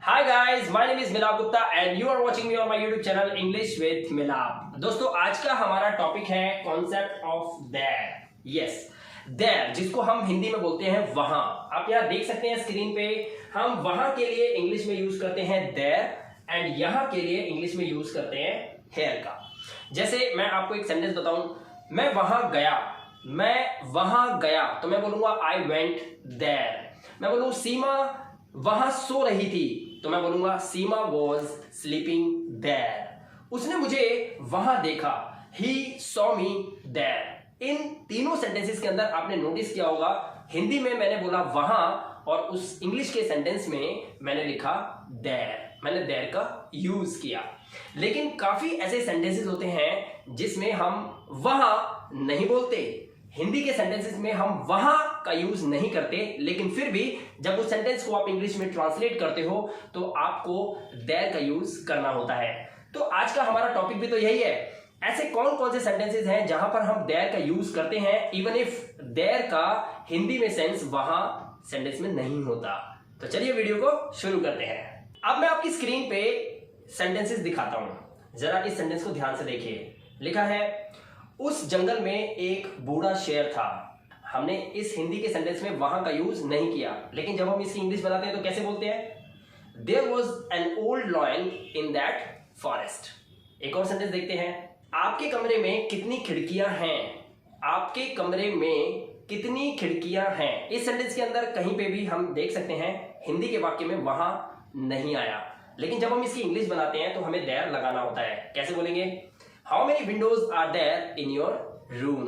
Hi guys, my name is मिलाप Gupta and you are watching me on my YouTube channel English with मिलाप। दोस्तों आज का हमारा टॉपिक है concept of there. Yes, there जिसको हम हिंदी में बोलते हैं वहां। आप यहाँ देख सकते हैं स्क्रीन पे, हम वहां के लिए इंग्लिश में यूज करते हैं देयर एंड यहाँ के लिए इंग्लिश में यूज करते हैं हेयर का। जैसे मैं आपको एक सेंटेंस बताऊं, मैं वहां गया तो मैं बोलूंगा आई वेंट देयर। मैं बोलूं सीमा वहां सो रही थी तो मैं बोलूंगा सीमा वॉज स्लीपिंग देयर। उसने मुझे वहां देखा, ही सॉ मी देयर। इन तीनों सेंटेंसेस के अंदर आपने नोटिस किया होगा, हिंदी में मैंने बोला वहां और उस इंग्लिश के सेंटेंस में मैंने लिखा देयर। मैंने देयर का यूज किया। लेकिन काफी ऐसे सेंटेंसेस होते हैं जिसमें हम वहां नहीं बोलते। हिंदी के सेंटेंसेस में हम वहां का यूज नहीं करते, लेकिन फिर भी जब उस सेंटेंस को आप इंग्लिश में ट्रांसलेट करते हो तो आपको देयर का यूज करना होता है। तो आज का हमारा टॉपिक भी तो यही है। ऐसे कौन कौन से सेंटेंसेस हैं जहां पर हम देयर का यूज करते हैं इवन इफ देयर का हिंदी में सेंस वहां सेंटेंस में नहीं होता। तो चलिए वीडियो को शुरू करते हैं। अब मैं आपकी स्क्रीन पे सेंटेंसेस दिखाता हूं, जरा इस सेंटेंस को ध्यान से देखिए। लिखा है उस जंगल में एक बूढ़ा शेर था। हमने इस हिंदी के सेंटेंस में वहां का यूज नहीं किया, लेकिन जब हम इसकी इंग्लिश बनाते हैं तो कैसे बोलते हैं? There was an old lion in that forest. एक और सेंटेंस देखते हैं। आपके कमरे में कितनी खिड़कियां हैं? आपके कमरे में कितनी खिड़कियां हैं? इस सेंटेंस के अंदर कहीं पे भी हम देख सकते हैं हिंदी के वाक्य में वहां नहीं आया, लेकिन जब हम इसकी इंग्लिश बनाते हैं तो हमें देयर लगाना होता है। कैसे बोलेंगे? How many windows are there in your room?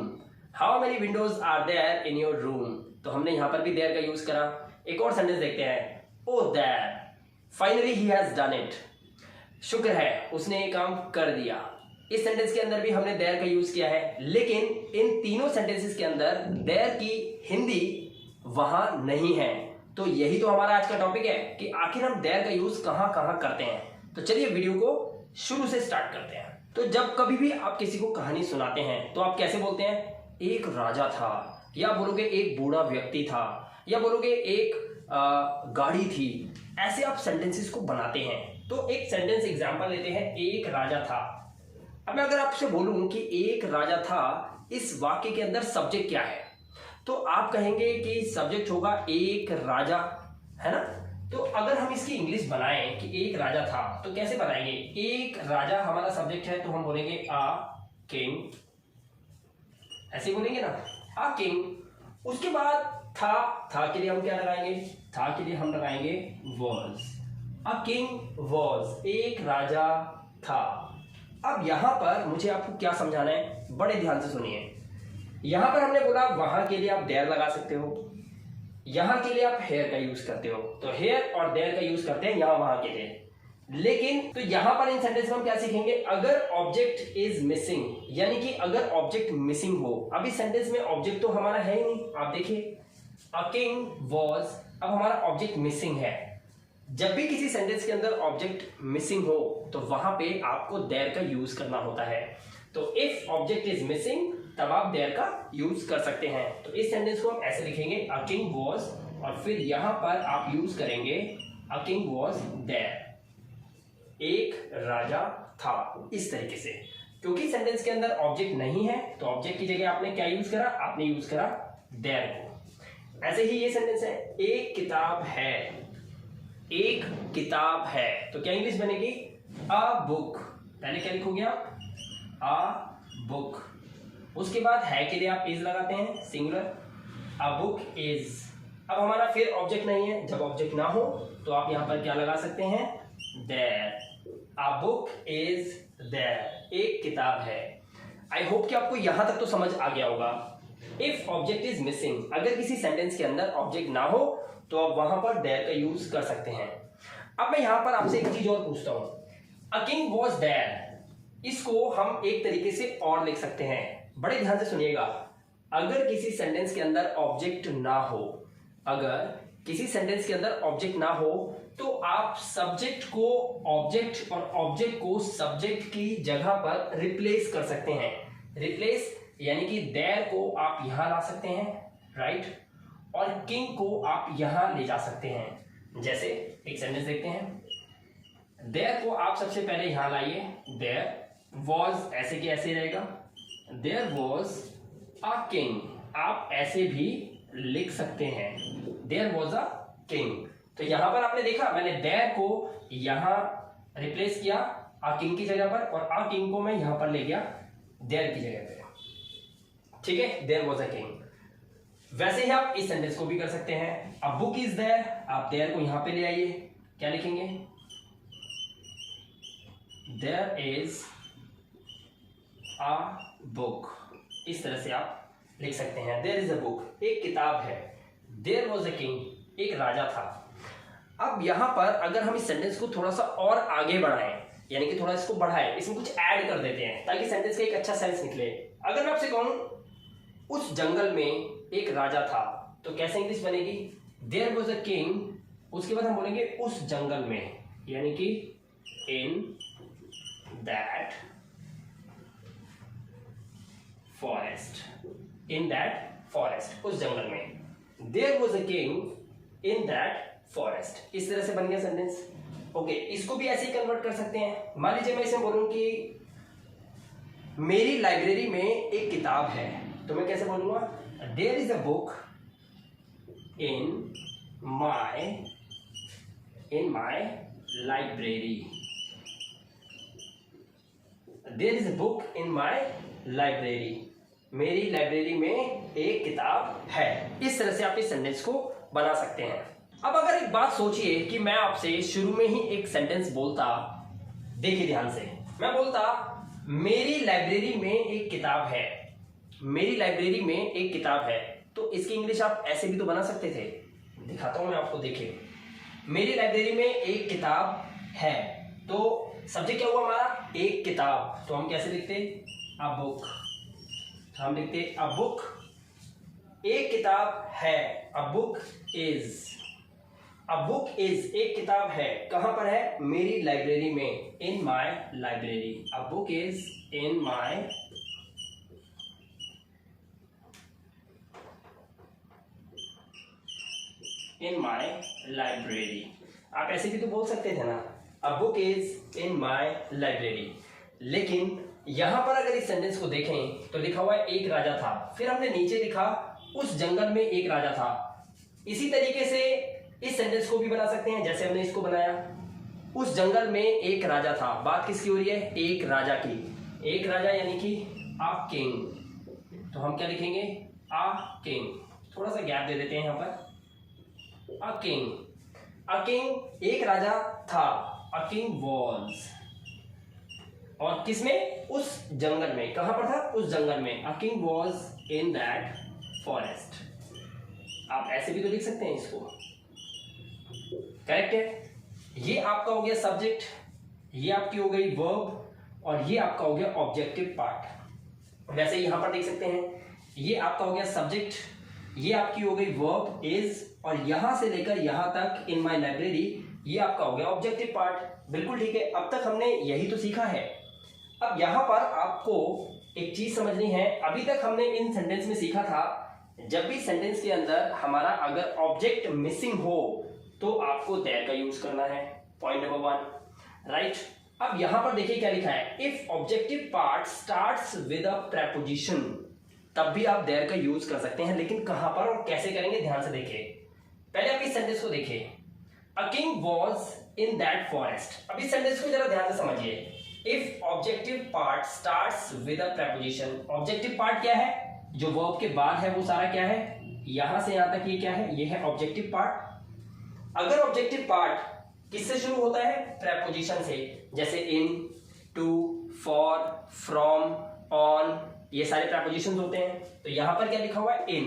How many windows are there in your room? तो हमने यहां पर भी there का यूज करा। एक और सेंटेंस देखते हैं। Oh there, finally he has done it. शुक्र है उसने ये काम कर दिया। इस सेंटेंस के अंदर भी हमने there का यूज किया है, लेकिन इन तीनों सेंटेंसेस के अंदर there की हिंदी वहां नहीं है। तो यही तो हमारा आज का टॉपिक है कि आखिर हम there का यूज कहां कहां करते हैं। तो चलिए वीडियो को शुरू से स्टार्ट करते हैं। तो जब कभी भी आप किसी को कहानी सुनाते हैं तो आप कैसे बोलते हैं? एक राजा था, या बोलोगे एक बूढ़ा व्यक्ति था, या बोलोगे एक गाड़ी थी। ऐसे आप सेंटेंसेस को बनाते हैं। तो एक सेंटेंस एग्जांपल लेते हैं, एक राजा था। अब मैं अगर आपसे बोलूं कि एक राजा था, इस वाक्य के अंदर सब्जेक्ट क्या है, तो आप कहेंगे कि सब्जेक्ट होगा एक राजा, है ना। तो अगर हम इसकी इंग्लिश बनाएं कि एक राजा था तो कैसे बनाएंगे? एक राजा हमारा सब्जेक्ट है तो हम बोलेंगे आ किंग, ऐसे बोलेंगे ना, आ किंग। उसके बाद था के लिए हम क्या लगाएंगे? था के लिए हम लगाएंगे वॉज। अ किंग वॉज, एक राजा था। अब यहां पर मुझे आपको क्या समझाना है, बड़े ध्यान से सुनिए। यहां पर हमने बोला वहां के लिए आप देयर लगा सकते हो, यहां के लिए आप हेयर का यूज करते हो, तो हेयर और देयर का यूज करते हैं यहां वहां के लिए। लेकिन तो यहां पर इन सेंटेंस में हम क्या सीखेंगे? अगर ऑब्जेक्ट इज मिसिंग, यानी कि अगर ऑब्जेक्ट मिसिंग हो। अब इस सेंटेंस में ऑब्जेक्ट तो हमारा है ही नहीं। आप देखिए अ किंग वॉज, अब हमारा ऑब्जेक्ट मिसिंग है। जब भी किसी सेंटेंस के अंदर ऑब्जेक्ट मिसिंग हो तो वहां पे आपको देयर का यूज करना होता है। तो इफ ऑब्जेक्ट इज मिसिंग तब आप देयर का यूज कर सकते हैं। तो इस सेंटेंस को हम ऐसे लिखेंगे, अ किंग वॉज, और फिर यहां पर आप यूज करेंगे अ किंग वॉज देयर, एक राजा था। इस तरीके से, क्योंकि सेंटेंस के अंदर ऑब्जेक्ट नहीं है तो ऑब्जेक्ट की जगह आपने क्या यूज करा? आपने यूज करा देयर को। ऐसे ही ये सेंटेंस है, एक किताब है, एक किताब है, तो क्या इंग्लिश बनेगी? A book. पहले क्या लिखोगे आप? A book. उसके बाद है के लिए आप इज लगाते हैं, सिंगुलर, अ बुक इज। अब हमारा फिर ऑब्जेक्ट नहीं है, जब ऑब्जेक्ट ना हो तो आप यहां पर क्या लगा सकते हैं? There. A book is there, एक किताब है। आई होप कि आपको यहां तक तो समझ आ गया होगा। इफ ऑब्जेक्ट इज मिसिंग, अगर किसी सेंटेंस के अंदर ऑब्जेक्ट ना हो तो आप वहां पर देयर का यूज कर सकते हैं। अब मैं यहां पर आपसे एक चीज और पूछता हूं, अ किंग वॉज देयर, इसको हम एक तरीके से और लिख सकते हैं। बड़े ध्यान से सुनिएगा। अगर किसी सेंटेंस के अंदर ऑब्जेक्ट ना हो, अगर किसी सेंटेंस के अंदर ऑब्जेक्ट ना हो तो आप सब्जेक्ट को ऑब्जेक्ट और ऑब्जेक्ट को सब्जेक्ट की जगह पर रिप्लेस कर सकते हैं। रिप्लेस यानी कि देयर को आप यहां ला सकते हैं, राइट, और किंग को आप यहां ले जा सकते हैं। जैसे एक सेंटेंस देखते हैं, देयर को आप सबसे पहले यहां लाइए, देयर वॉज ऐसे के ऐसे रहेगा, देयर वॉज अ किंग, आप ऐसे भी लिख सकते हैं, देयर वॉज अ किंग। तो यहां पर आपने देखा मैंने देयर को यहां रिप्लेस किया अ किंग की जगह पर, और अ किंग को मैं यहां पर ले गया देयर की जगह पे, ठीक है, देयर वॉज अ किंग। वैसे ही आप इस सेंटेंस को भी कर सकते हैं, अ बुक इज देयर, आप देयर को यहां पे ले आइए, क्या लिखेंगे, देयर इज अ बुक, इस तरह से आप लिख सकते हैं, देयर इज अ बुक, एक किताब है, देयर वॉज अ किंग, एक राजा था। अब यहां पर अगर हम इस सेंटेंस को थोड़ा सा और आगे बढ़ाएं, यानी कि थोड़ा इसको बढ़ाएं, इसमें कुछ ऐड कर देते हैं ताकि सेंटेंस का एक अच्छा सेंस निकले। अगर मैं आपसे कहूं उस जंगल में एक राजा था, तो कैसे इंग्लिश बनेगी, देयर वॉज अ किंग, उसके बाद हम बोलेंगे उस जंगल में, यानी कि in that forest, in that forest, उस जंगल में, there was a king in that forest, इस तरह से बन गया सेंटेंस। ओके, इसको भी ऐसे ही कन्वर्ट कर सकते हैं। मान लीजिए मैं इसे बोलूं कि मेरी लाइब्रेरी में एक किताब है, तो मैं कैसे बोलूंगा, there is a book in my library, there is a book in my library, मेरी लाइब्रेरी में एक किताब है। इस तरह से आप इस सेंटेंस को बना सकते हैं। अब अगर एक बात सोचिए कि मैं आपसे शुरू में ही एक सेंटेंस बोलता, देखिए ध्यान से, मैं बोलता मेरी लाइब्रेरी में एक किताब है, मेरी लाइब्रेरी में एक किताब है, तो इसकी इंग्लिश आप ऐसे भी तो बना सकते थे, दिखाता हूं मैं आपको, देखिए मेरी लाइब्रेरी में एक किताब है, तो सब्जेक्ट क्या हुआ हमारा, एक किताब, तो हम कैसे लिखते, अ बुक, हम लिखते अ बुक, एक किताब है, a book is, a book is, एक किताब है, कहां पर है, मेरी लाइब्रेरी में, in my library, a book is in my library. आप ऐसे भी तो बोल सकते थे ना, a book is in my library. लेकिन यहां पर अगर इस सेंटेंस को देखें तो लिखा हुआ है एक राजा था, फिर हमने नीचे लिखा उस जंगल में एक राजा था। इसी तरीके से इस सेंटेंस को भी बना सकते हैं जैसे हमने इसको बनाया, उस जंगल में एक राजा था, बात किसकी हो रही है, एक राजा की, एक राजा यानी कि अ किंग, तो हम क्या लिखेंगे, अ किंग, थोड़ा सा गैप दे देते हैं यहां पर, अ किंग, अ किंग, एक राजा था, अ किंग वॉज, और किसमें, उस जंगल में, कहां पर था, उस जंगल में, अ king was in that forest. आप ऐसे भी तो लिख सकते हैं इसको, करेक्ट है। ये आपका हो गया सब्जेक्ट, ये आपकी हो गई वर्ब, और ये आपका हो गया ऑब्जेक्टिव पार्ट। वैसे यहां पर देख सकते हैं, ये आपका हो गया सब्जेक्ट, ये आपकी हो गई वर्ब इज, और यहां से लेकर यहां तक इन माई लाइब्रेरी, ये आपका हो गया ऑब्जेक्टिव पार्ट। बिल्कुल ठीक है, अब तक हमने यही तो सीखा है। अब यहां पर आपको एक चीज समझनी है, अभी तक हमने इन सेंटेंस में सीखा था, जब भी सेंटेंस के अंदर हमारा अगर ऑब्जेक्ट मिसिंग हो तो आपको देयर का यूज करना है, पॉइंट नंबर 1, राइट। अब यहां पर देखिए क्या लिखा है, if objective part starts with a preposition, तब भी आप देयर का यूज कर सकते हैं, लेकिन कहां पर और कैसे करेंगे, ध्यान से देखिए। पहले आप इस सेंटेंस को देखिए, अ king was in that forest. अब इस सेंटेंस को जरा ध्यान से समझिए, if objective part starts with a preposition, objective part क्या है, जो वर्ब के बाद है वो सारा क्या है, यहां से यहां तक ये क्या है, ये है ऑब्जेक्टिव पार्ट। अगर ऑब्जेक्टिव पार्ट किससे शुरू होता है, प्रेपोजिशन से, जैसे इन, टू, फॉर, फ्रॉम, ऑन, ये सारे प्रेपोजिशन होते हैं, तो यहां पर क्या लिखा हुआ है, इन।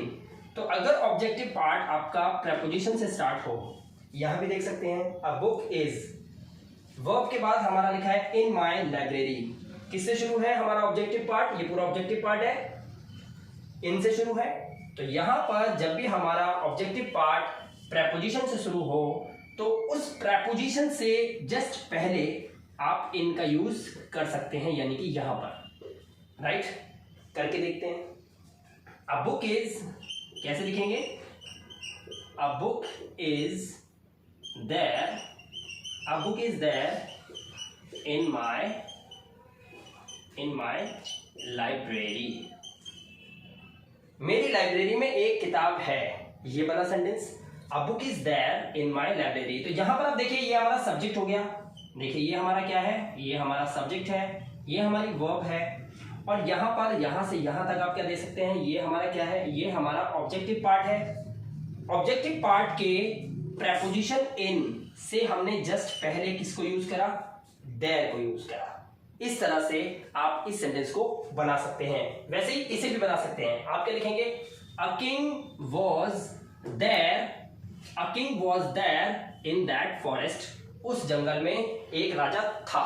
तो अगर ऑब्जेक्टिव पार्ट आपका प्रेपोजिशन से स्टार्ट हो, यहां भी देख सकते हैं, अ बुक इज, वर्ब के बाद हमारा लिखा है इन माई लाइब्रेरी, किससे शुरू है हमारा ऑब्जेक्टिव पार्ट, ये पूरा ऑब्जेक्टिव पार्ट है, इन से शुरू है। तो यहां पर जब भी हमारा ऑब्जेक्टिव पार्ट प्रेपोजिशन से शुरू हो, तो उस प्रेपोजिशन से जस्ट पहले आप इन का यूज कर सकते हैं, यानी कि यहां पर, राइट। करके देखते हैं, अ बुक इज, कैसे लिखेंगे, a book is there A book is there in my library. मेरी लाइब्रेरी में एक किताब है, ये वाला sentence. A book is there in my library. तो यहां पर आप देखिए ये हमारा सब्जेक्ट हो गया. देखिए ये हमारा क्या है, ये हमारा सब्जेक्ट है, ये हमारी वर्ब है. और यहां पर यहां से यहां तक आप क्या दे सकते हैं, ये हमारा क्या है, ये हमारा ऑब्जेक्टिव पार्ट है. ऑब्जेक्टिव पार्ट के प्रेपोजिशन इन से हमने जस्ट पहले किसको यूज करा, देयर को यूज करा. इस तरह से आप इस सेंटेंस को बना सकते हैं. वैसे ही इसे भी बना सकते हैं. आप क्या लिखेंगे, a king was there in that forest. उस जंगल में एक राजा था.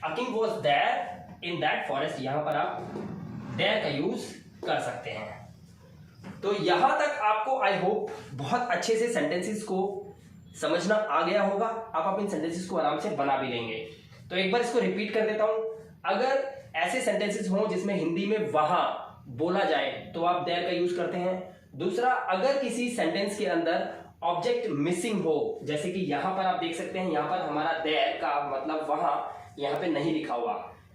A king was there in that forest. यहां पर आप देयर का यूज कर सकते हैं. तो यहां तक आपको आई होप बहुत अच्छे से सेंटेंसेस को समझना आ गया होगा. आप इन सेंटेंसेस को आराम से बना भी लेंगे. तो एक बार इसको रिपीट कर देता हूं. अगर ऐसे सेंटेंसेस हों जिसमें हिंदी में वहां बोला जाए तो आप देयर का यूज करते हैं. दूसरा, अगर किसी सेंटेंस के अंदर ऑब्जेक्ट मिसिंग हो, जैसे कि यहां पर आप देख सकते हैं, यहां पर हमारा देयर का मतलब वहां यहां पे नहीं लिखा हुआ,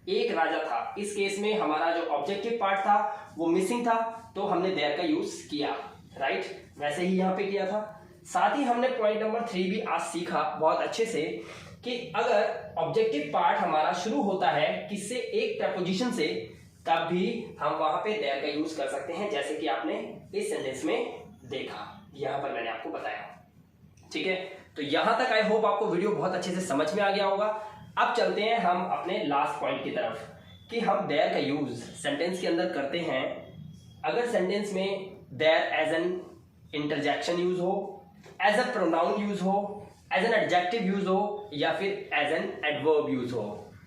एक राजा था. इस केस में हमारा जो ऑब्जेक्टिव पार्ट था वो मिसिंग था, तो हमने देयर का यूज किया. राइट, वैसे ही यहां पे किया था. साथ ही हमने पॉइंट नंबर 3 भी आज सीखा बहुत अच्छे से कि अगर ऑब्जेक्टिव पार्ट हमारा शुरू होता है किससे, एक प्रपोजिशन से, तब भी हम वहां पे देयर का यूज कर सकते हैं, जैसे कि आपने इस सेंटेंस में देखा. यहां पर मैंने आपको बताया. ठीक है, तो यहां तक आई होप आपको वीडियो बहुत अच्छे से समझ में आ गया होगा. अब चलते हैं हम अपने लास्ट पॉइंट की तरफ कि हम देयर का यूज सेंटेंस के अंदर करते हैं अगर सेंटेंस में there as an interjection use हो, एज अ प्रोनाउन यूज हो, एज एन एडजेक्टिव यूज हो, या फिर एज एन एडवर्ब यूज हो.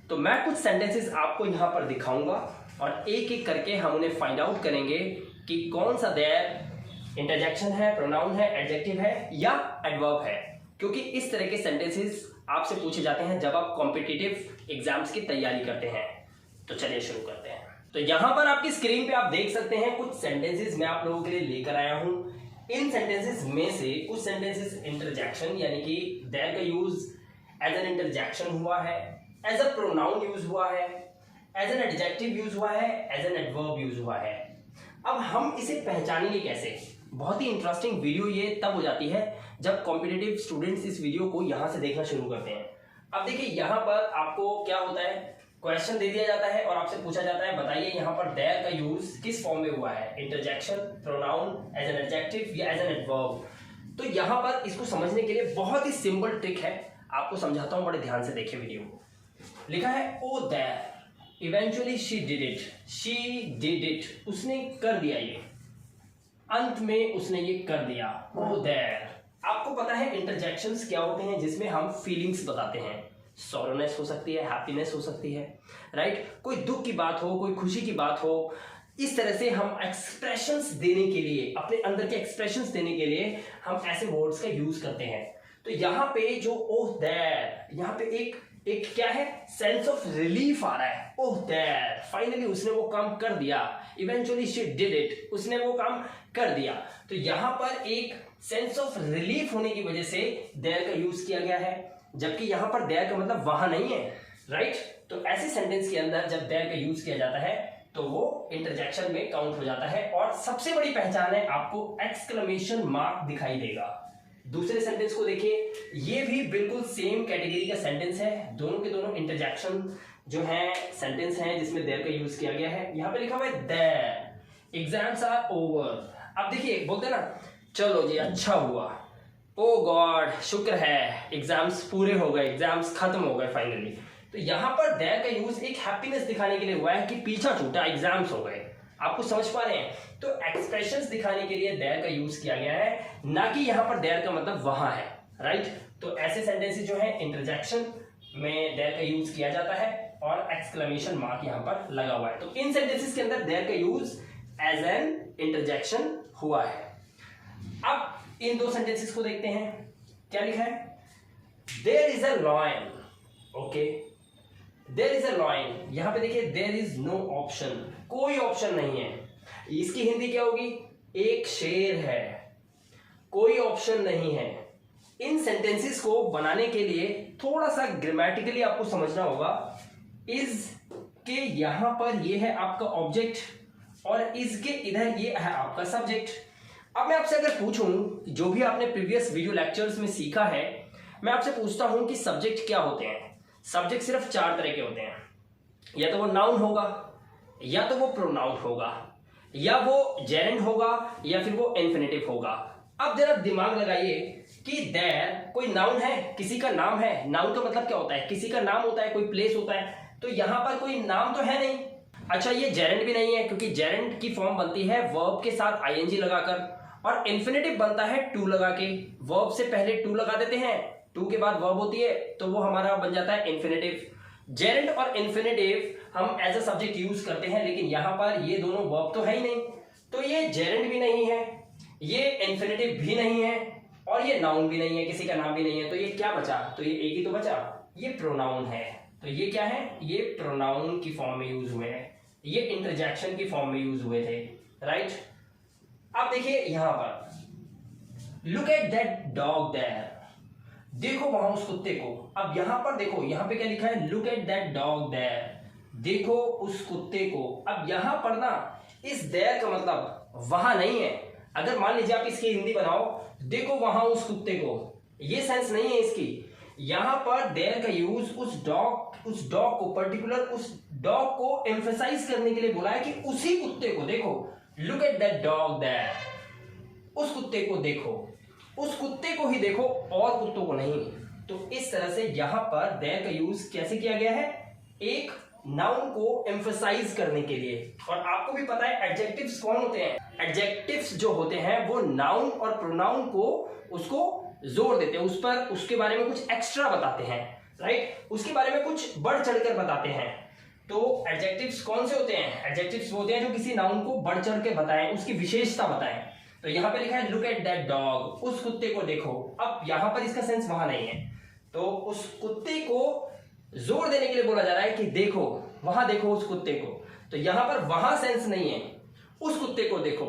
तो मैं कुछ सेंटेंसेस आपको यहां पर दिखाऊंगा और एक एक करके हम उन्हें फाइंड आउट करेंगे कि कौन सा देयर इंटरजेक्शन है, प्रोनाउन है, एडजेक्टिव है या एडवर्ब है. क्योंकि इस तरह के सेंटेंसेस आपसे पूछे जाते हैं जब आप कॉम्पिटिटिव एग्जाम्स की तैयारी करते हैं. तो चलिए शुरू करते हैं. तो यहां पर आपकी स्क्रीन पे आप देख सकते हैं कुछ सेंटेंसेस मैं आप लोगों के लिए लेकर आया हूं. इन सेंटेंसेस में से कुछ सेंटेंसेस इंटरजेक्शन यानी कि देयर का यूज एज एन इंटरजेक्शन हुआ है, एज अ प्रोनाउन यूज हुआ है, एज एन एडजेक्टिव यूज हुआ है, एज एन एडवर्ब यूज हुआ है. अब हम इसे पहचानेंगे कैसे. बहुत ही इंटरेस्टिंग वीडियो ये तब हो जाती है जब कॉम्पिटिटिव स्टूडेंट्स इस वीडियो को यहां से देखना शुरू करते हैं. अब देखिए यहां पर आपको क्या होता है, क्वेश्चन दे दिया जाता है और आपसे पूछा जाता है बताइए यहां पर देयर का यूज किस फॉर्म में हुआ है, interjection, pronoun, as an adjective या एज एन एडवर्ब. तो यहां पर इसको समझने के लिए बहुत ही सिंपल ट्रिक है, आपको समझाता हूं, बड़े ध्यान से देखिए वीडियो. लिखा है oh there eventually she did it, उसने कर दिया, ये अंत में उसने ये कर दिया. Oh there. आपको पता है इंटरजेक्शंस क्या होते हैं जिसमें हम फीलिंग्स बताते हैं. सॉरोनेस हो सकती है, हैप्पीनेस हो सकती है. राइट, कोई दुख की बात हो, कोई खुशी की बात हो, इस तरह से हम एक्सप्रेशंस देने के लिए, अपने अंदर के एक्सप्रेशंस देने के लिए हम ऐसे वर्ड्स का यूज करते हैं. तो यहाँ पे जो ओह देयर, यहाँ पे एक क्या है, सेंस ऑफ रिलीफ आ रहा है. ओह देयर, फाइनली उसने वो काम कर दिया. इवेंचुअली शी डिड इट, उसने वो काम कर दिया. तो यहाँ पर एक सेंस ऑफ रिलीफ होने की वजह से देयर का यूज किया गया है, जबकि यहां पर देयर का मतलब वहां नहीं है. राइट, तो ऐसे सेंटेंस के अंदर जब देयर का यूज किया जाता है तो वो इंटरजेक्शन में काउंट हो जाता है. और सबसे बड़ी पहचान है, आपको एक्सक्लेमेशन मार्क दिखाई देगा. दूसरे सेंटेंस को देखिए, ये भी बिल्कुल सेम कैटेगरी का सेंटेंस है. दोनों के दोनों इंटरजेक्शन जो है सेंटेंस हैं जिसमें देयर का यूज किया गया है. यहां पे लिखा हुआ है देयर एग्जाम्स आर ओवर. अब देखिए बोलते हैं ना, चलो जी अच्छा हुआ, ओ गॉड शुक्र है एग्जाम्स पूरे हो गए, एग्जाम्स खत्म हो गए फाइनली. तो यहां पर देयर का यूज एक हैप्पीनेस दिखाने के लिए हुआ है कि पीछा छूटा, एग्जाम्स हो गए. आपको समझ पा रहे हैं. तो एक्सप्रेशंस दिखाने के लिए देयर का यूज किया गया है, ना कि यहां पर देयर का मतलब वहां है. राइट, तो ऐसे सेंटेंसेस जो है इंटरजेक्शन में देयर का यूज किया जाता है और एक्सक्लेमेशन मार्क यहां पर लगा हुआ है. तो इन सेंटेंसेस के अंदर देयर का यूज एज एन इंटरजेक्शन हुआ है. अब इन दो सेंटेंसेस को देखते हैं. क्या लिखा है, there is a lion. Okay, there is a lion. यहां पे देखिए देयर इज नो ऑप्शन, कोई ऑप्शन नहीं है. इसकी हिंदी क्या होगी, एक शेर है, कोई ऑप्शन नहीं है. इन सेंटेंसेस को बनाने के लिए थोड़ा सा ग्रामेटिकली आपको समझना होगा। इज के यहां पर ये है आपका ऑब्जेक्ट और इज के इधर ये है आपका सब्जेक्ट। अब मैं आपसे अगर पूछूं, जो भी आपने प्रीवियस वीडियो लेक्चर्स में सीखा है, मैं आपसे पूछता हूं कि सब्जेक्ट क्या होते हैं। सब्जेक्ट सिर्फ 4 तरह के होते हैं, या तो वो नाउन होगा, या तो वो प्रोनाउन होगा, या वो जेरेंड होगा, या फिर वो इन्फिनेटिव होगा। अब जरा दिमाग लगाइए कि देयर कोई नाउन है, किसी का नाम है। नाउन का मतलब क्या होता है? किसी का नाम होता है, कोई प्लेस होता है। तो यहां पर कोई नाम तो है नहीं। अच्छा, ये जेरेंड भी नहीं है, क्योंकि जेरेंड की फॉर्म बनती है वर्ब के साथ आईएनजी लगाकर, और इन्फिनेटिव बनता है टू लगा के। वर्ब से पहले टू लगा देते हैं, टू के बाद वर्ब होती है, तो वो हमारा बन जाता है इन्फिनेटिव। जेरेंड और इन्फिनेटिव हम एज अ सब्जेक्ट यूज करते हैं, लेकिन यहां पर ये दोनों वर्ब तो है ही नहीं, तो ये जेरेंड भी नहीं है, ये इन्फिनेटिव भी नहीं है, और ये नाउन भी नहीं है, किसी का नाम भी नहीं है। तो ये क्या बचा? तो ये एक ही तो बचा, ये प्रोनाउन है। तो ये क्या है? ये प्रोनाउन की फॉर्म में यूज हुए हैं, ये इंटरजेक्शन की फॉर्म में यूज हुए थे, राइट। अब देखिए यहां पर, look at that dog there, देखो वहां उस कुत्ते को। अब यहां पर देखो, यहां पे क्या लिखा है? Look at that dog there, देखो उस कुत्ते को। अब यहां पर ना इस देयर का मतलब वहां नहीं है। अगर मान लीजिए आप इसकी हिंदी बनाओ, देखो वहां उस कुत्ते को, ये सेंस नहीं है इसकी। यहां पर देयर का यूज उस डॉग को, पर्टिकुलर उस डॉग को एम्फसाइज करने के लिए बोला है कि उसी कुत्ते को देखो। Look at that dog there, उस कुत्ते को देखो, उस कुत्ते को ही देखो और कुत्तों को नहीं। तो इस तरह से यहां पर देयर का यूज कैसे किया गया है? एक नाउन को एम्फसाइज करने के लिए। और आपको भी पता है एडजेक्टिव्स कौन होते हैं? एडजेक्टिव्स जो होते हैं वो नाउन और प्रोनाउन को उसको जोर देते हैं, उस पर उसके बारे में कुछ एक्स्ट्रा बताते हैं, राइट। उसके बारे में कुछ बढ़ चढ़कर बताते हैं। तो एडजेक्टिव्स कौन से होते हैं? एडजेक्टिव्स होते हैं जो किसी नाउन को बढ़ चढ़ के बताएं, उसकी विशेषता बताएं। तो यहां पे लिखा है लुक एट दैट डॉग, उस कुत्ते को देखो। अब यहां पर इसका सेंस वहां नहीं है, तो उस कुत्ते को जोर देने के लिए बोला जा रहा है कि देखो, वहां देखो उस कुत्ते को। तो यहां पर वहां सेंस नहीं है, उस कुत्ते को देखो।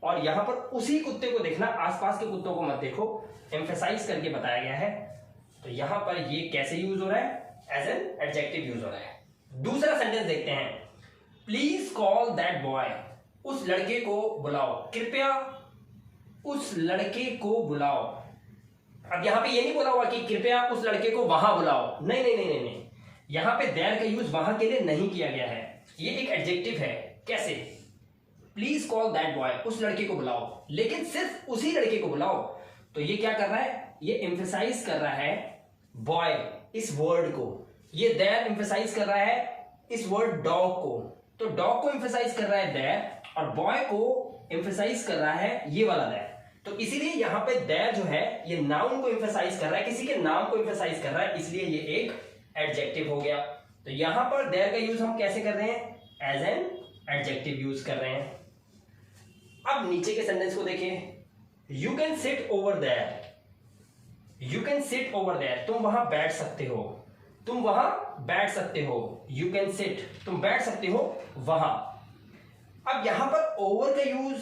और यहां पर उसी कुत्ते को देखना, आसपास के कुत्तों को मत देखो, एम्फसाइज करके बताया गया है। तो यहां पर ये कैसे यूज हो रहा है? एज एन एडजेक्टिव यूज हो रहा है। दूसरा सेंटेंस देखते हैं, प्लीज कॉल दैट बॉय, उस लड़के को बुलाओ, कृपया उस लड़के को बुलाओ। अब यहां पे ये नहीं बोला हुआ कि कृपया उस लड़के को वहां बुलाओ, नहीं नहीं नहीं नहीं, नहीं। यहां पे देयर का यूज वहां के लिए नहीं किया गया है, ये एक एडजेक्टिव है। कैसे? प्लीज कॉल दैट बॉय, उस लड़के को बुलाओ, लेकिन सिर्फ उसी लड़के को बुलाओ। तो ये क्या कर रहा है? ये एम्फसाइज कर रहा है बॉय इस वर्ड को, ये देयर एम्फसाइज कर रहा है इस वर्ड डॉग को। तो डॉग को एम्फसाइज कर रहा है देयर, और बॉय को एम्फसाइज कर रहा है ये वाला देयर। तो इसीलिए यहां पे देयर जो है ये नाउन को एम्फसाइज कर रहा है, किसी के नाम को एम्फसाइज कर रहा है, इसलिए ये एक एडजेक्टिव हो गया। तो यहां पर देयर का यूज हम कैसे कर रहे हैं? एज एन एडजेक्टिव यूज कर रहे हैं। अब नीचे के सेंटेंस को देखिए, you can sit over there, you can sit over there, तुम वहां बैठ सकते हो, तुम वहां बैठ सकते हो। यू कैन सिट, तुम बैठ सकते हो वहां। अब यहां पर ओवर का यूज,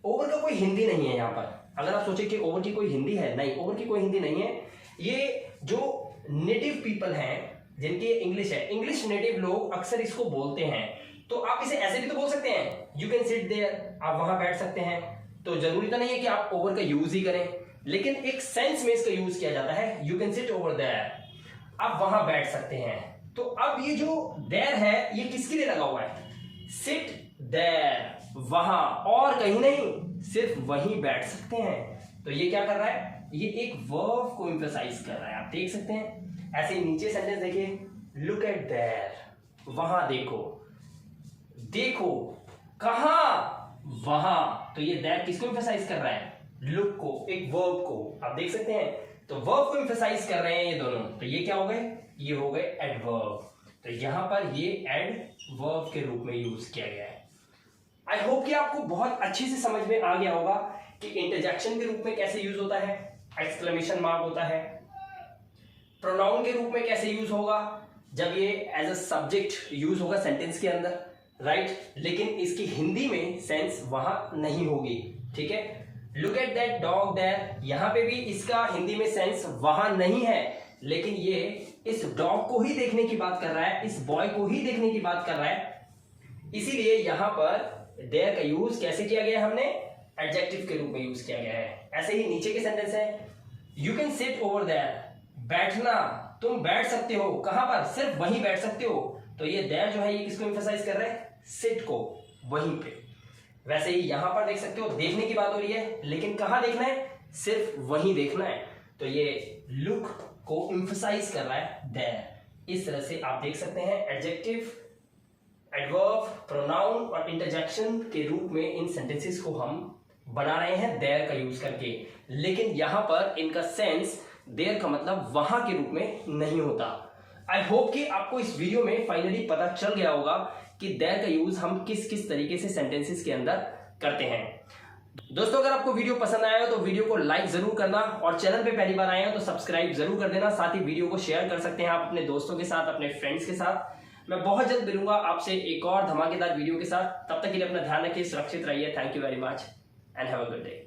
ओवर का कोई हिंदी नहीं है यहां पर। अगर आप सोचे कि ओवर की कोई हिंदी है, नहीं, ओवर की कोई हिंदी नहीं है। ये जो नेटिव पीपल हैं जिनकी इंग्लिश है, इंग्लिश नेटिव लोग अक्सर इसको बोलते हैं। तो आप इसे ऐसे भी तो बोल सकते हैं, यू कैन सिट देयर, आप वहां बैठ सकते हैं। तो जरूरी तो नहीं है कि आप ओवर का यूज ही करें, लेकिन एक सेंस में इसका यूज किया जाता है, you can sit over there, आप वहां बैठ सकते हैं। तो अब ये जो देयर है ये किसके लिए लगा हुआ है? सिट देयर, वहां, और कहीं नहीं, सिर्फ वहीं बैठ सकते हैं। तो ये क्या कर रहा है? ये एक वर्ब को एम्फसाइज कर रहा है, आप देख सकते हैं। ऐसे ही नीचे सेंटेंस देखिए, लुक एट देयर, वहां देखो, देखो कहां? वहां। तो ये देयर किसको एम्फसाइज कर रहा है? लुक को, एक वर्ब को, आप देख सकते हैं। तो वर्ब को एम्फसाइज कर रहे हैं ये दोनों। तो ये क्या हो गए? ये हो गए एडवर्ब। तो यहां पर ये एडवर्ब के रूप में यूज किया गया है। आई होप कि आपको बहुत अच्छे से समझ में आ गया होगा कि इंटरजेक्शन के रूप में कैसे यूज होता है, एक्सक्लेमेशन मार्क होता है, प्रोनाउन के रूप में कैसे यूज होगा जब ये एज अ सब्जेक्ट यूज होगा सेंटेंस के अंदर, राइट। लेकिन इसकी हिंदी में सेंस वहां नहीं होगी, ठीक है। Look at that dog there, यहां पे भी इसका हिंदी में सेंस वहां नहीं है, लेकिन ये इस डॉग को ही देखने की बात कर रहा है, इस बॉय को ही देखने की बात कर रहा है। इसीलिए यहां पर देयर का यूज कैसे किया गया है, हमने एडजेक्टिव के रूप में यूज किया गया है। ऐसे ही नीचे के सेंटेंस है, you can sit over there, बैठना, तुम बैठ सकते हो, कहां पर, सिर्फ वहीं बैठ सकते हो। तो ये देयर जो है ये किसको एम्फसाइज कर रहा है, सिट को, वहीं पे। वैसे ही यहां पर देख सकते हो देखने की बात हो रही है, लेकिन कहां देखना है, सिर्फ वहीं देखना है। तो ये लुक को एम्फसाइज कर रहा है देयर। इस तरह से आप देख सकते हैं एडजेक्टिव, एडवर्ब, प्रोनाउन और इंटरजेक्शन के रूप में इन सेंटेंसेस को हम बना रहे हैं देयर का यूज करके। लेकिन यहां पर इनका सेंस देयर का मतलब वहां के रूप में नहीं होता। आई होप कि आपको इस वीडियो में फाइनली पता चल गया होगा कि देयर का यूज हम किस किस तरीके से सेंटेंसेस के अंदर करते हैं। दोस्तों, अगर आपको वीडियो पसंद आया हो तो वीडियो को लाइक जरूर करना, और चैनल पे पहली बार आए हो तो सब्सक्राइब जरूर कर देना। साथ ही वीडियो को शेयर कर सकते हैं आप अपने दोस्तों के साथ, अपने फ्रेंड्स के साथ। मैं बहुत जल्द मिलूंगा आपसे एक और धमाकेदार वीडियो के साथ। तब तक के लिए अपना ध्यान रखिए, सुरक्षित रहिए। Thank you very much and have a good day.